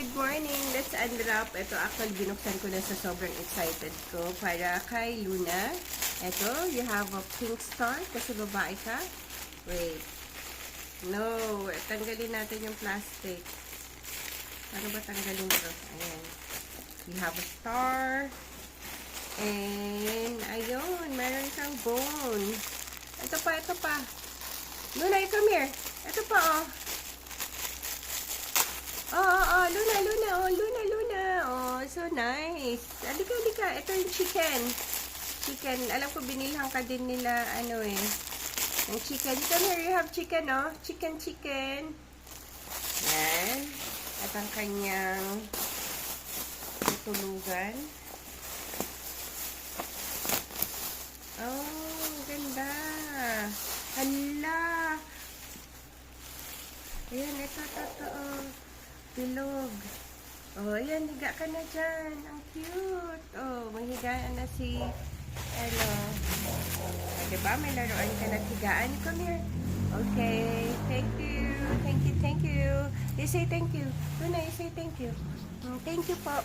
good morning. Let's unwrap. Ito actually binuksan ko na sa sobrang excited ko para kay Luna. Ito, you have a pink star kasi babae ka. Wait. No, tanggalin natin yung plastic. Ano ba tanggalin ito? Ayan. You have a star. And, ayun, meron kang bone. Ito pa. Luna, come here. Ito pa, oh. Luna. Oh, so nice. Halika. Ito yung chicken. Alam ko binilhan ka din nila, yung chicken. Come here, you have chicken, oh. Chicken. Yan. At ang kanyang tutulugan. Oh, ganda. Hala. Ayan, ito. Bilog. Oh, ayan, higa ka na dyan. Ang cute. Oh, mahigaan na si, diba? May laruan ka na higaan. Come here. Okay, thank you. You say thank you. Luna, you say thank you. Thank you po.